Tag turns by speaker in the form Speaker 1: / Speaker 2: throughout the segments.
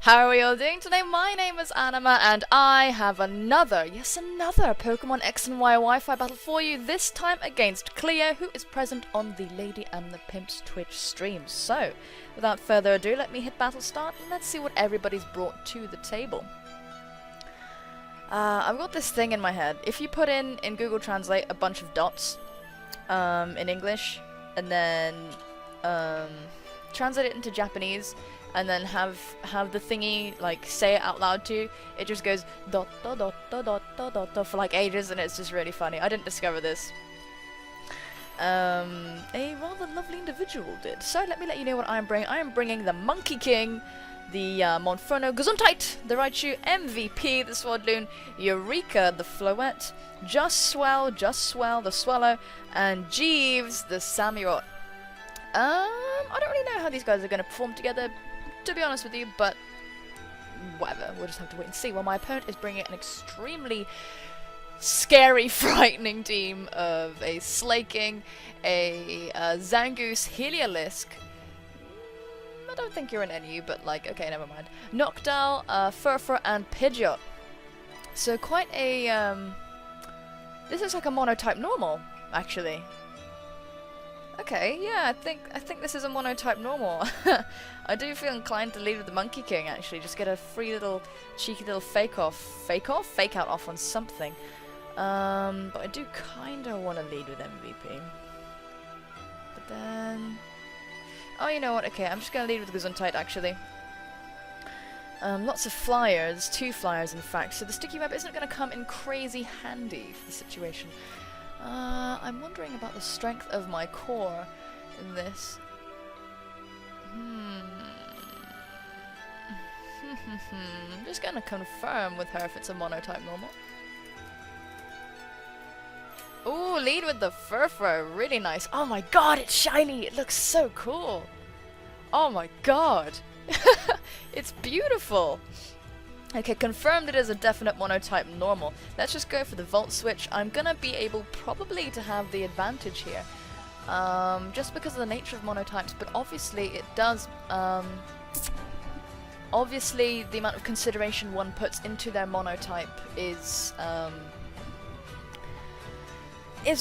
Speaker 1: How are we all doing today? My name is Anima, and I have another Pokemon X and Y Wi-Fi battle for you, this time against Cleo, who is present on the Lady and the Pimp's Twitch stream. So, without further ado, let me hit battle start, and let's see what everybody's brought to the table. I've got this thing in my head. If you put in Google Translate a bunch of dots in English, and then translate it into Japanese, and then have the thingy like say it out loud to you, it just goes dot dot dot dot dot dot dot dot for like ages, and it's just really funny. I didn't discover this. A rather lovely individual did. So let me let you know what I am bringing. I am bringing the Monkey King, the Monferno Gesundheit, the Raichu MVP, the Swadloon, Eureka, the Floette, Just Swell, the Swallow, and Jeeves, the Samurott. I don't really know how these guys are going to perform together, to be honest with you, but whatever, we'll just have to wait and see. Well, my opponent is bringing an extremely scary, frightening team of a Slaking, a Zangoose, Heliolisk. I don't think you're an NU, but like, okay, never mind. Noctowl, Furfur, and Pidgeot. So quite a, this is like a monotype normal, actually. Okay, yeah, I think this is a monotype normal. I do feel inclined to lead with the Monkey King, actually. Just get a free little, cheeky little fake out off on something. But I do kinda want to lead with MVP. But then... oh, you know what, okay, I'm just gonna lead with Gesundheit, actually. Lots of flyers, 2 flyers in fact, so the sticky web isn't gonna come in crazy handy for the situation. I'm wondering about the strength of my core in this. I'm just gonna confirm with her if it's a monotype normal. Ooh, lead with the Furfur, really nice. Oh my god, it's shiny! It looks so cool! Oh my god! It's beautiful! Okay, confirmed it is a definite monotype normal. Let's just go for the Volt Switch. I'm gonna be able probably to have the advantage here. Just because of the nature of monotypes, but obviously it does, obviously the amount of consideration one puts into their monotype is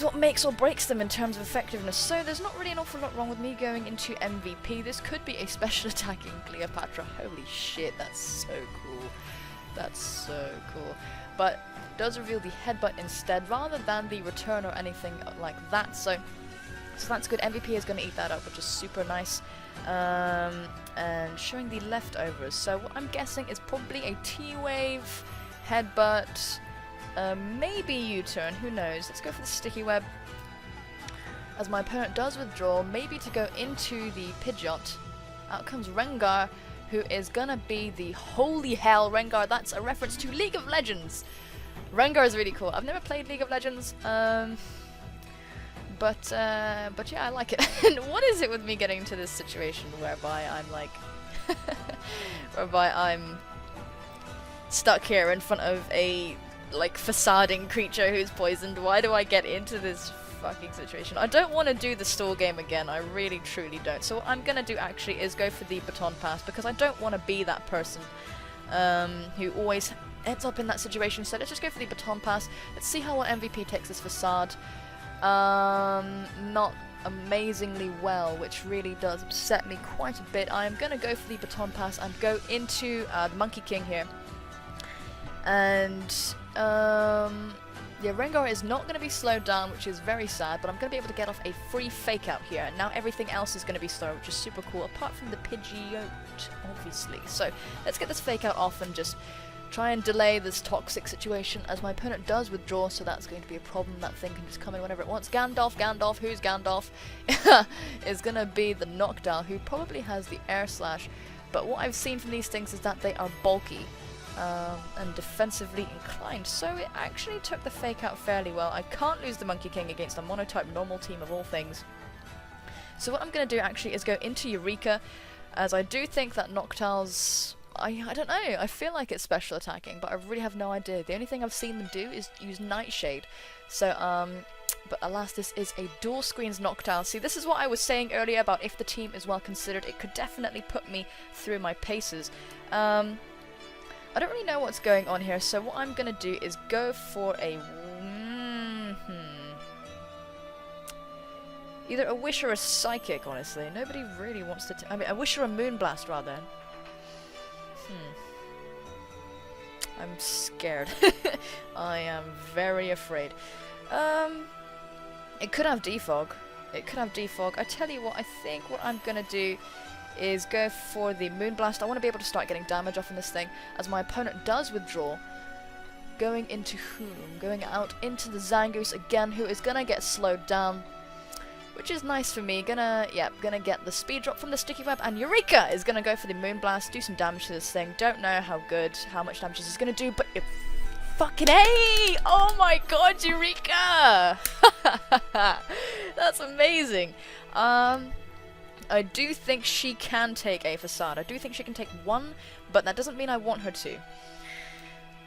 Speaker 1: what makes or breaks them in terms of effectiveness. So there's not really an awful lot wrong with me going into MVP. This could be a special attacking Cleopatra. Holy shit, that's so cool. That's so cool. But does reveal the headbutt instead rather than the return or anything like that. So that's good. MVP is going to eat that up, which is super nice. And showing the leftovers. So what I'm guessing is probably a T-Wave, headbutt, maybe U-turn, who knows. Let's go for the sticky web. As my opponent does withdraw, maybe to go into the Pidgeot. Out comes Rengar, who is gonna be the holy hell Rengar. That's a reference to League of Legends. Rengar is really cool. I've never played League of Legends, but yeah, I like it. And what is it with me getting into this situation whereby I'm like, whereby I'm stuck here in front of a like facading creature who's poisoned? Why do I get into this fucking situation? I don't want to do the stall game again. I really truly don't. So what I'm gonna do actually is go for the baton pass, because I don't want to be that person who always ends up in that situation. So let's just go for the baton pass. Let's see how our MVP takes this facade. Not amazingly well, which really does upset me quite a bit. I am gonna go for the baton pass and go into the Monkey King here. And yeah, Rengar is not going to be slowed down, which is very sad, but I'm going to be able to get off a free fake out here. And now everything else is going to be slow, which is super cool, apart from the Pidgeot, obviously. So let's get this fake out off and just try and delay this toxic situation, as my opponent does withdraw, so that's going to be a problem. That thing can just come in whenever it wants. Gandalf, who's Gandalf? Is going to be the Noctowl, who probably has the Air Slash. But what I've seen from these things is that they are bulky. And defensively inclined, so it actually took the fake out fairly well. I can't lose the Monkey King against a monotype normal team of all things. So what I'm going to do actually is go into Eureka, as I do think that Noctowl's... I don't know, I feel like it's special attacking, but I really have no idea. The only thing I've seen them do is use Nightshade. So But alas, this is a dual screens Noctowl. See, this is what I was saying earlier about if the team is well considered, it could definitely put me through my paces. I don't really know what's going on here, so what I'm going to do is go for a... Either a Wish or a Psychic, honestly. Nobody really wants to... I mean, a Wish or a Moonblast, rather. I'm scared. I am very afraid. It could have Defog. It could have Defog. I tell you what, I think what I'm gonna do is go for the Moonblast. I want to be able to start getting damage off on this thing, as my opponent does withdraw. Going into whom? Going out into the Zangoose again, who is gonna get slowed down, which is nice for me. Gonna get the speed drop from the Sticky Web, and Eureka is gonna go for the Moonblast, do some damage to this thing. Don't know how much damage this is gonna do, but it fucking A! Oh my god, Eureka! That's amazing. I do think she can take a Facade. I do think she can take one, but that doesn't mean I want her to.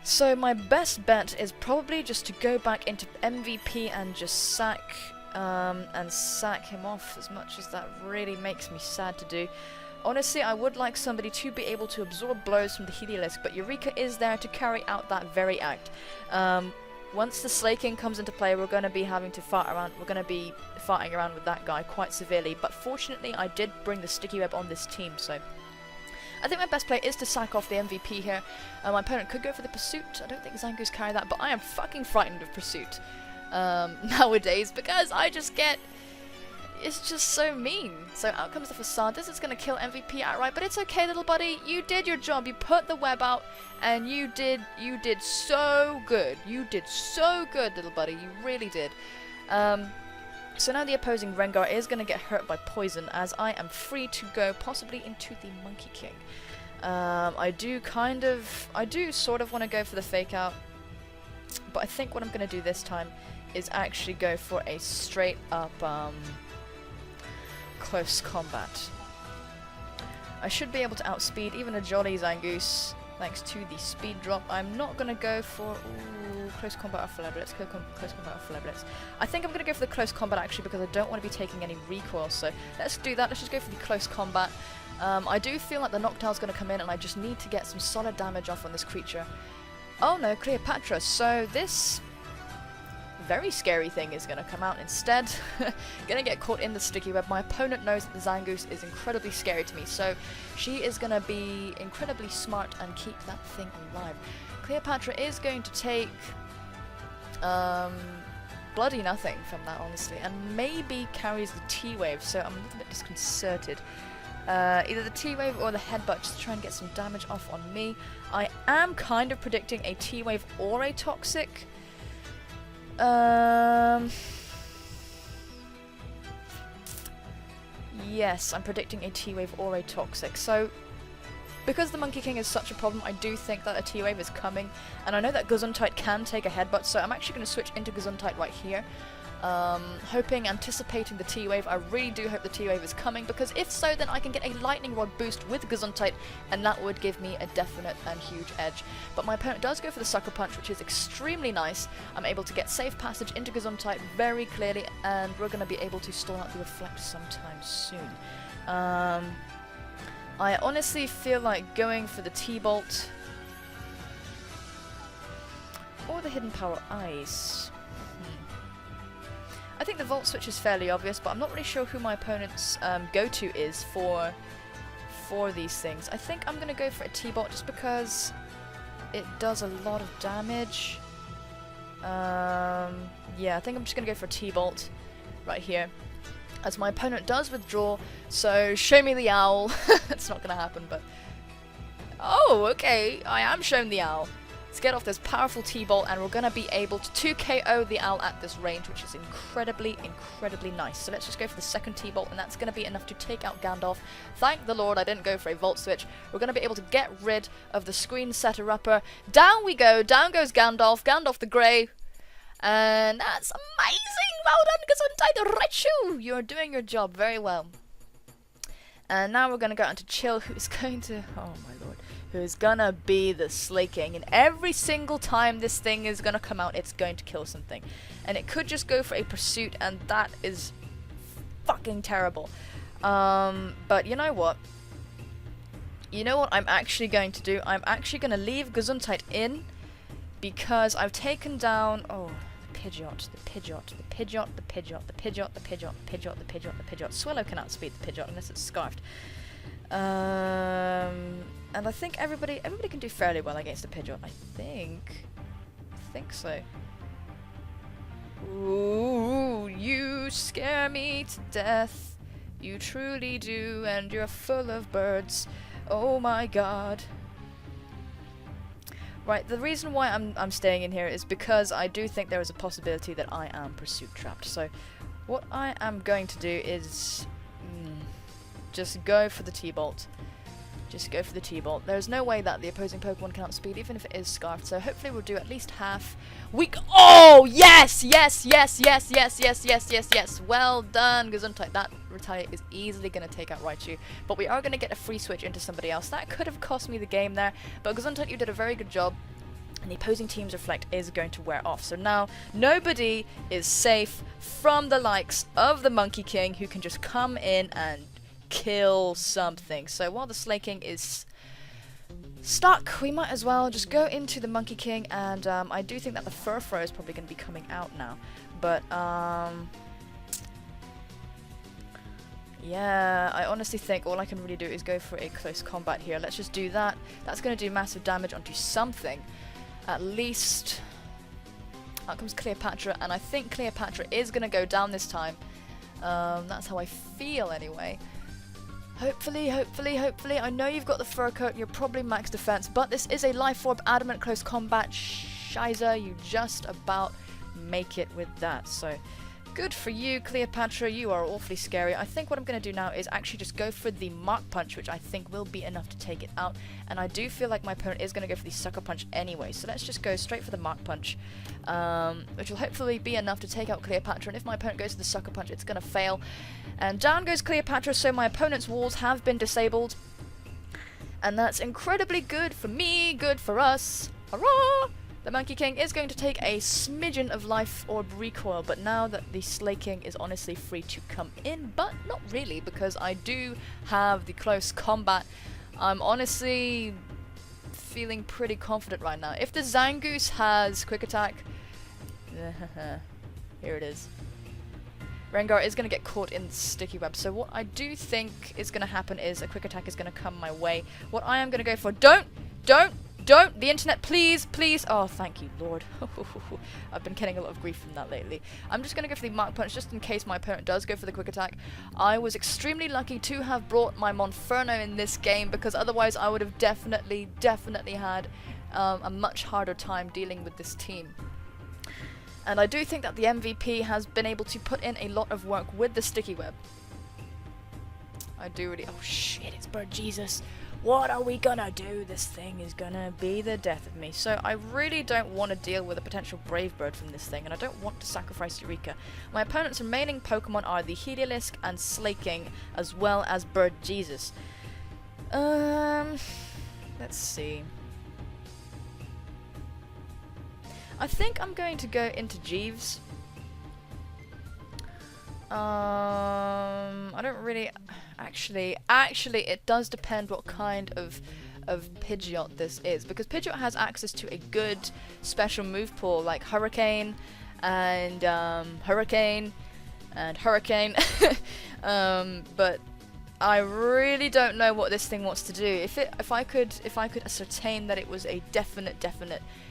Speaker 1: So my best bet is probably just to go back into MVP and just sack him off, as much as that really makes me sad to do. Honestly, I would like somebody to be able to absorb blows from the Heliolisk, but Eureka is there to carry out that very act. Once the Slaking comes into play, we're going to be having to fart around. We're going to be farting around with that guy quite severely. But fortunately, I did bring the Sticky Web on this team, so I think my best play is to sack off the MVP here. My opponent could go for the Pursuit. I don't think Zangoose carry that, but I am fucking frightened of Pursuit nowadays, because I just get... It's just so mean. So out comes the Facade. This is going to kill MVP outright, but it's okay, little buddy. You did your job. You put the web out, and you did so good. You did so good, little buddy. You really did. So now the opposing Rengar is going to get hurt by poison, as I am free to go possibly into the Monkey King. I do sort of want to go for the Fake Out, but I think what I'm going to do this time is actually go for a straight up close combat. I should be able to outspeed even a jolly Zangoose thanks to the speed drop. I'm not going to go for close combat or Flare Blitz. Close combat or Flare Blitz. I think I'm going to go for the close combat actually, because I don't want to be taking any recoil, so let's do that. Let's just go for the close combat. I do feel like the Noctowl's going to come in, and I just need to get some solid damage off on this creature. Oh no, Cleopatra. So this very scary thing is going to come out instead. Going to get caught in the Sticky Web. My opponent knows that the Zangoose is incredibly scary to me, so she is going to be incredibly smart and keep that thing alive. Cleopatra is going to take bloody nothing from that, honestly, and maybe carries the T-Wave, so I'm a little bit disconcerted. Either the T-Wave or the Headbutt, just to try and get some damage off on me. I am kind of predicting a T-Wave or a Toxic. Yes, I'm predicting a T-Wave or a Toxic. So, because the Monkey King is such a problem, I do think that a T-Wave is coming. And I know that Gesundheit can take a Headbutt, so I'm actually going to switch into Gesundheit right here. Anticipating the T-Wave. I really do hope the T-Wave is coming, because if so, then I can get a Lightning Rod boost with Gesundheit, and that would give me a definite and huge edge. But my opponent does go for the Sucker Punch, which is extremely nice. I'm able to get safe passage into Gesundheit very clearly, and we're going to be able to stall out the Reflect sometime soon. I honestly feel like going for the T-Bolt or the Hidden Power Ice. I think the Volt Switch is fairly obvious, but I'm not really sure who my opponent's go-to is for these things. I think I'm going to go for a T-Bolt just because it does a lot of damage. Yeah, I think I'm just going to go for a T-Bolt right here, as my opponent does withdraw, so show me the owl. It's not going to happen, but... Oh, okay, I am shown the owl. Let's get off this powerful T-Bolt, and we're going to be able to 2KO the owl at this range, which is incredibly, incredibly nice. So let's just go for the second T-Bolt, and that's going to be enough to take out Gandalf. Thank the Lord I didn't go for a Volt Switch. We're going to be able to get rid of the Screen Setter-Upper. Down we go. Down goes Gandalf. Gandalf the Grey. And that's amazing. Well done, Gesundheit. Raichu. You're doing your job very well. And now we're gonna go on to Chill, who is going to, oh my lord, who is gonna be the Slaking. And every single time this thing is gonna come out, it's going to kill something. And it could just go for a pursuit, and that is fucking terrible. But you know what? You know what I'm actually going to do? I'm actually gonna leave Gesundheit in, because I've taken down, oh, the Pidgeot, the Pidgeot, the Pidgeot, the Pidgeot, the Pidgeot, the Pidgeot, the Pidgeot, the Pidgeot, the Pidgeot. Swallow can outspeed the Pidgeot unless it's scarfed. And I think everybody can do fairly well against the Pidgeot. I think so. Ooh, you scare me to death. You truly do, and you're full of birds. Oh my god. Right, the reason why I'm staying in here is because I do think there is a possibility that I am pursuit trapped. So what I am going to do is just go for the T-Bolt. Just go for the T-Bolt. There's no way that the opposing Pokemon can outspeed, even if it is scarfed, so hopefully we'll do at least half. Oh, yes, yes, yes, yes, yes, yes, yes, yes, yes. Well done, Gesundheit. That Retaliate is easily going to take out Raichu, but we are going to get a free switch into somebody else. That could have cost me the game there, but Gesundheit, you did a very good job, and the opposing team's Reflect is going to wear off. So now, nobody is safe from the likes of the Monkey King, who can just come in and kill something. So while the Slaking is stuck, we might as well just go into the Monkey King, and I do think that the Furfrou is probably going to be coming out now, but yeah, I honestly think all I can really do is go for a close combat here. Let's just do that. That's going to do massive damage onto something, at least. Out comes Cleopatra, and I think Cleopatra is going to go down this time. That's how I feel anyway. Hopefully, hopefully, hopefully. I know you've got the fur coat and you're probably max defense, but this is a Life Orb Adamant close combat. Shiza, you just about make it with that. So, good for you, Cleopatra. You are awfully scary. I think what I'm going to do now is actually just go for the Mark Punch, which I think will be enough to take it out. And I do feel like my opponent is going to go for the Sucker Punch anyway. So let's just go straight for the Mark Punch, which will hopefully be enough to take out Cleopatra. And if my opponent goes for the Sucker Punch, it's going to fail. And down goes Cleopatra, so my opponent's walls have been disabled. And that's incredibly good for me, good for us. Hurrah! The Monkey King is going to take a smidgen of Life Orb recoil, but now that the Slaking is honestly free to come in, but not really, because I do have the close combat. I'm honestly feeling pretty confident right now. If the Zangoose has Quick Attack, here it is. Rengar is going to get caught in the sticky web, so what I do think is going to happen is a Quick Attack is going to come my way. What I am going to go for, don't! The internet, please, please. Oh, thank you, Lord. I've been getting a lot of grief from that lately. I'm just going to go for the Mark Punch, just in case my opponent does go for the Quick Attack. I was extremely lucky to have brought my Monferno in this game, because otherwise I would have definitely had a much harder time dealing with this team. And I do think that the MVP has been able to put in a lot of work with the sticky web. I do really... Oh shit, it's Bird Jesus. What are we gonna do? This thing is gonna be the death of me. So I really don't want to deal with a potential Brave Bird from this thing, and I don't want to sacrifice Eureka. My opponent's remaining Pokemon are the Heliolisk and Slaking, as well as Bird Jesus. Let's see. I think I'm going to go into Jeeves. I don't really... Actually, it does depend what kind of Pidgeot this is, because Pidgeot has access to a good special move pool, like Hurricane, and Hurricane, but I really don't know what this thing wants to do. If I could ascertain that it was a definite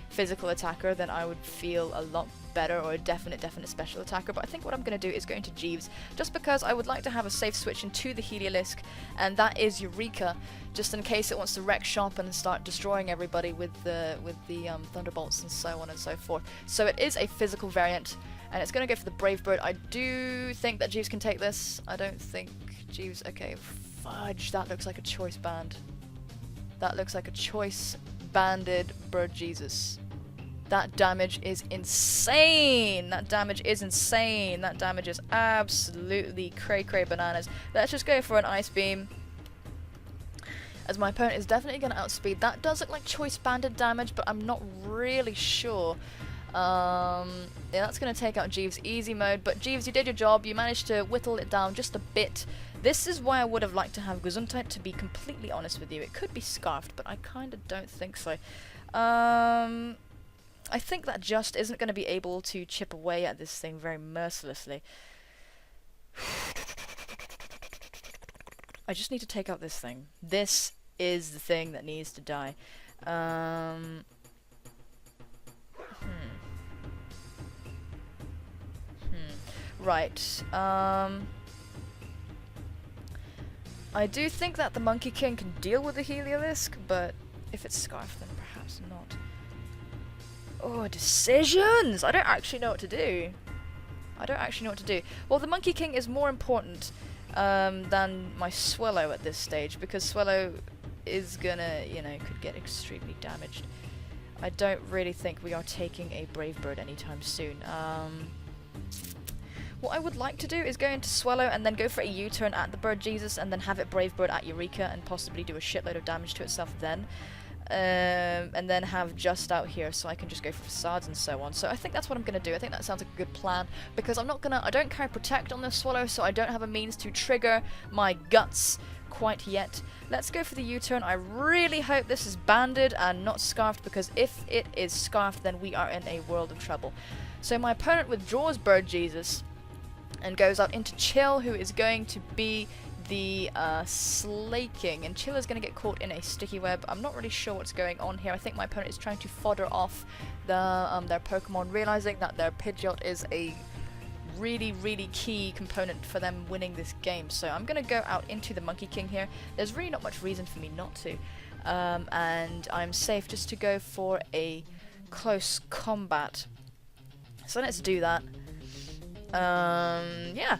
Speaker 1: physical attacker, then I would feel a lot better, or a definite special attacker. But I think what I'm going to do is go into Jeeves, just because I would like to have a safe switch into the Heliolisk, and that is Eureka, just in case it wants to wreck shop and start destroying everybody with the Thunderbolts and so on and so forth. So it is a physical variant, and it's going to go for the Brave Bird. I do think that Jeeves can take this. I don't think Jeeves... Okay, fudge, that looks like a choice band. That looks like a choice banded Bird Jesus. That damage is insane! That damage is insane! That damage is absolutely cray bananas. Let's just go for an Ice Beam. as my opponent is definitely going to outspeed. That does look like choice banded damage, but I'm not really sure. Yeah, that's going to take out Jeeves easy mode, but Jeeves, you did your job. You managed to whittle it down just a bit. This is why I would have liked to have Gesundheit, to be completely honest with you. It could be Scarfed, but I kind of don't think so. I think that just isn't going to be able to chip away at this thing very mercilessly. I just need to take out this thing. This is the thing that needs to die. Right. I do think that the Monkey King can deal with the Heliolisk, but if it's Scarf, then perhaps not. Oh, decisions! I don't actually know what to do. Well, the Monkey King is more important than my Swallow at this stage, because Swallow is gonna, you know, could get extremely damaged. I don't really think we are taking a Brave Bird anytime soon. What I would like to do is go into Swallow and then go for a U-turn at the Bird Jesus and then have it Brave Bird at Eureka and possibly do a shitload of damage to itself then. And then have Just out here so I can just go for Facades and so on. So I think that's what I'm going to do. I think that sounds like a good plan, because I don't carry Protect on this Swallow, so I don't have a means to trigger my Guts quite yet. Let's go for the U-turn. I really hope this is banded and not Scarfed, because if it is Scarfed, then we are in a world of trouble. So my opponent withdraws Bird Jesus and goes out into Chill, who is going to be the Slaking, and Chill is going to get caught in a sticky web. I'm not really sure what's going on here. I think my opponent is trying to fodder off their Pokemon, realizing that their Pidgeot is a really key component for them winning this game. So I'm going to go out into the Monkey King here. There's really not much reason for me not to, and I'm safe just to go for a close combat. So let's do that. Yeah.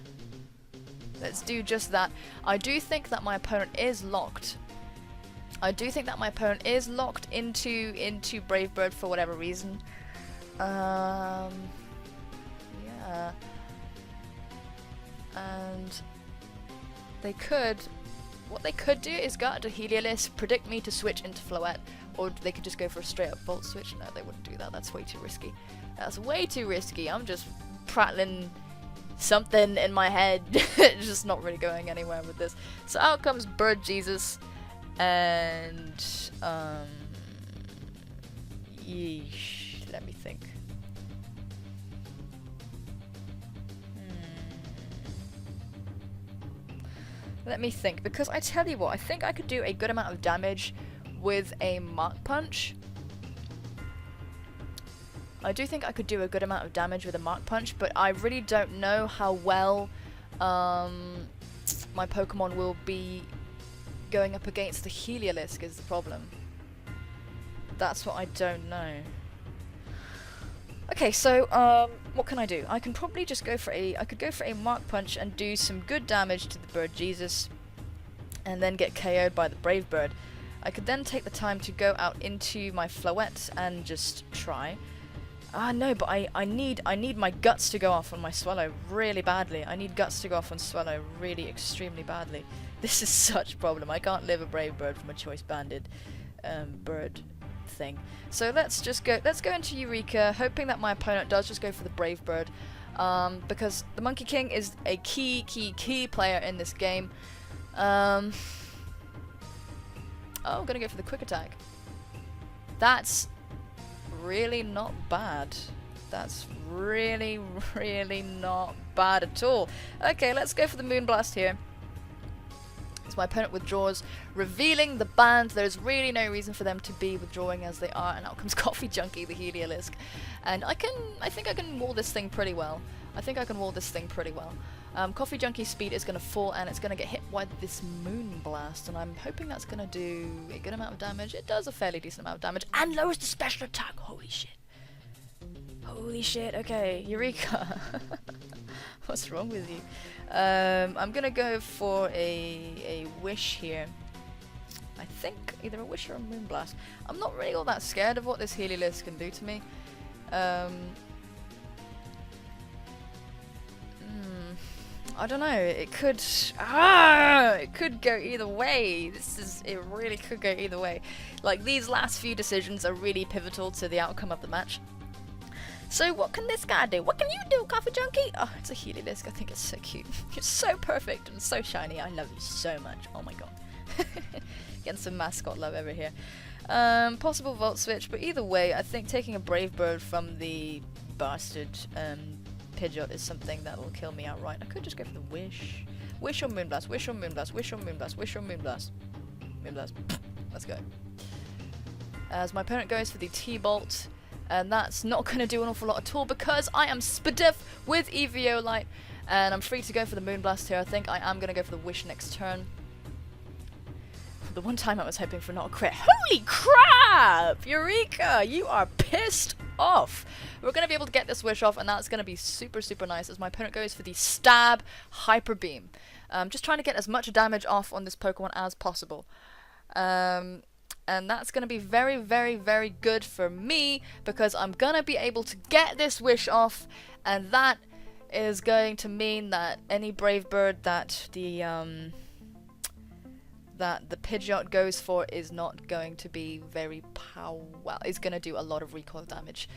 Speaker 1: Let's do just that. I do think that my opponent is locked. Into Brave Bird for whatever reason. Yeah. And what they could do is go out to Heliolisk, predict me to switch into Floette, or they could just go for a straight up Volt Switch. No, they wouldn't do that. That's way too risky. I'm just prattling something in my head, just not really going anywhere with this. So out comes Bird Jesus, and yeesh, let me think. Let me think, because I tell you what, I think I could do a good amount of damage with a Mark Punch. I do think I could do a good amount of damage with a Mark Punch, but I really don't know how well my Pokemon will be going up against the Heliolisk is the problem. That's what I don't know. Okay, so what can I do? I can probably just go for I could go for a Mark Punch and do some good damage to the Bird Jesus, and then get KO'd by the Brave Bird. I could then take the time to go out into my Floette and just try. No, but I need my Guts to go off on my Swallow really badly. I need Guts to go off on Swallow really extremely badly. This is such a problem. I can't live a Brave Bird from a choice banded bird thing. So let's go into Eureka, hoping that my opponent does just go for the Brave Bird, because the Monkey King is a key player in this game. Oh, I'm gonna go for the Quick Attack. That's really not bad. That's really not bad at all. Okay, let's go for the Moonblast here. As my opponent withdraws, revealing the band. There's really no reason for them to be withdrawing as they are, and out comes Coffee Junkie, the Heliolisk. And I think I can wall this thing pretty well. Coffee Junkie's speed is going to fall, and it's going to get hit by this Moonblast, and I'm hoping that's going to do a good amount of damage. It does a fairly decent amount of damage, and lowers the special attack. Holy shit, okay, Eureka. What's wrong with you? I'm going to go for a Wish here. I think either a Wish or a Moonblast. I'm not really all that scared of what this Heliolisk can do to me. I don't know, it could go either way. It really could go either way. Like, these last few decisions are really pivotal to the outcome of the match. So what can this guy do? What can you do, Coffee Junkie? Oh, it's a Heliolisk. I think it's so cute. It's so perfect and so shiny. I love you so much. Oh my god. Getting some mascot love over here. Possible Volt Switch, but either way, I think taking a Brave Bird from the bastard Pidgeot is something that will kill me outright. I could just go for the Wish. Wish or Moonblast, Wish or Moonblast, Wish or Moonblast, Wish or Moonblast. Moonblast. Let's go. As my opponent goes for the T-Bolt, and that's not going to do an awful lot at all because I am Spadif with Eviolite, and I'm free to go for the Moonblast here. I think I am going to go for the Wish next turn. The one time I was hoping for not a crit. Holy crap! Eureka! You are pissed off! We're going to be able to get this Wish off, and that's going to be super, super nice as my opponent goes for the Stab Hyper Beam. Just trying to get as much damage off on this Pokemon as possible. And that's going to be very, very, very good for me because I'm going to be able to get this Wish off, and that is going to mean that any Brave Bird that the Pidgeot goes for is not going to be very it's going to do a lot of recoil damage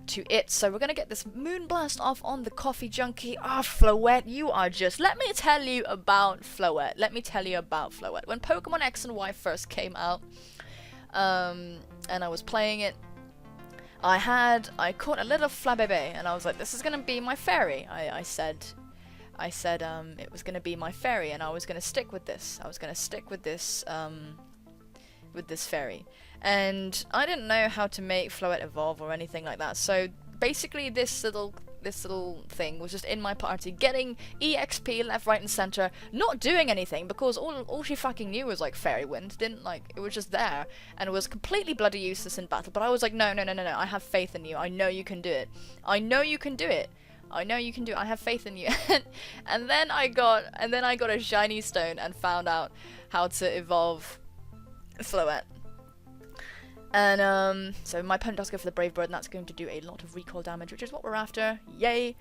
Speaker 1: to it. So we're going to get this Moonblast off on the Coffee Junkie. Ah, Floette, you are just... Let me tell you about Floette. When Pokemon X and Y first came out, and I was playing it, I caught a little Flabébé, and I was like, this is going to be my fairy. I said it was going to be my fairy, and I was going to stick with this. With this fairy. And I didn't know how to make Floette evolve or anything like that. So basically this little thing was just in my party, getting EXP left, right, and center, not doing anything because all she fucking knew was like Fairy Wind. It was just there, and it was completely bloody useless in battle. But I was like, no, I have faith in you. I know you can do it. I have faith in you. and then I got a shiny stone and found out how to evolve Floette. And so my opponent does go for the Brave Bird, and that's going to do a lot of recoil damage, which is what we're after. Yay!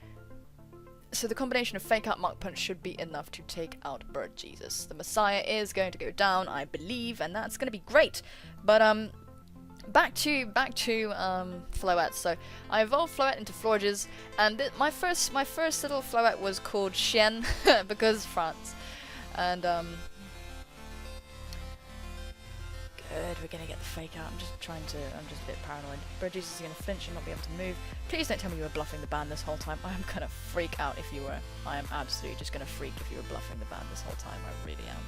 Speaker 1: So the combination of Fake Out, Mach Punch should be enough to take out Bird Jesus. The Messiah is going to go down, I believe, and that's going to be great. But back to Floette. So I evolved Floette into Florges, and my first little Floette was called Chien because France. And good, we're gonna get the Fake Out. I'm just a bit paranoid. Bird Jesus is gonna flinch and not be able to move. Please don't tell me you were bluffing the ban this whole time. I am gonna freak out if you were. I am absolutely just gonna freak if you were bluffing the ban this whole time. I really am.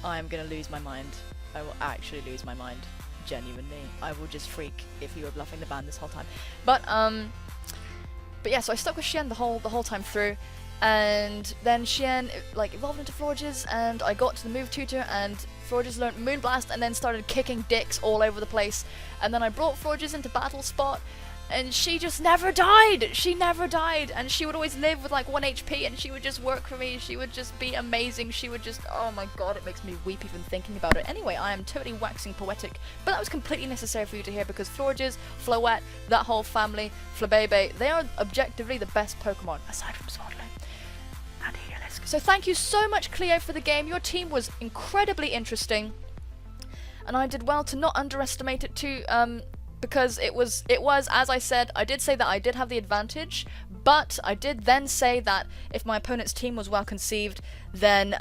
Speaker 1: I am gonna lose my mind. I will actually lose my mind. Genuinely, I will just freak if you were bluffing the ban this whole time. But yeah, so I stuck with Chien the whole time through, and then Chien evolved into Florges, and I got to the move tutor, and Florges learned Moonblast, and then started kicking dicks all over the place. And then I brought Florges into Battle Spot, and she just never died. She never died, and she would always live with like 1 HP, and she would just work for me. She would just be amazing. She would just, oh my god, it makes me weep even thinking about it. Anyway, I am totally waxing poetic, but that was completely necessary for you to hear because Florges, Floette, that whole family, Flabébé, they are objectively the best Pokemon, aside from Swaddling and Heliolisk. So thank you so much, Cleo, for the game. Your team was incredibly interesting, and I did well to not underestimate it too, because it was, as I said, I did say that I did have the advantage, but I did then say that if my opponent's team was well conceived, then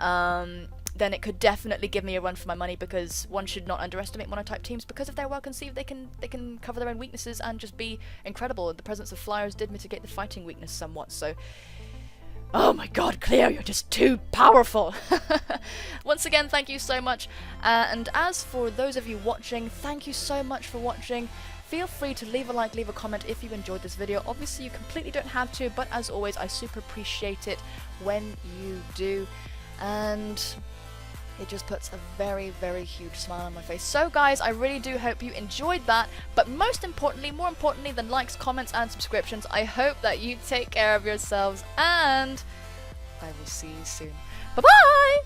Speaker 1: it could definitely give me a run for my money, because one should not underestimate monotype teams, because if they're well conceived, they can cover their own weaknesses and just be incredible. The presence of flyers did mitigate the fighting weakness somewhat, so... Oh my god, Cleo, you're just too powerful! Once again, thank you so much. And as for those of you watching, thank you so much for watching. Feel free to leave a like, leave a comment if you enjoyed this video. Obviously, you completely don't have to, but as always, I super appreciate it when you do. And it just puts a very, very huge smile on my face. So guys, I really do hope you enjoyed that, but most importantly, more importantly than likes, comments and subscriptions, I hope that you take care of yourselves, and I will see you soon. Bye bye!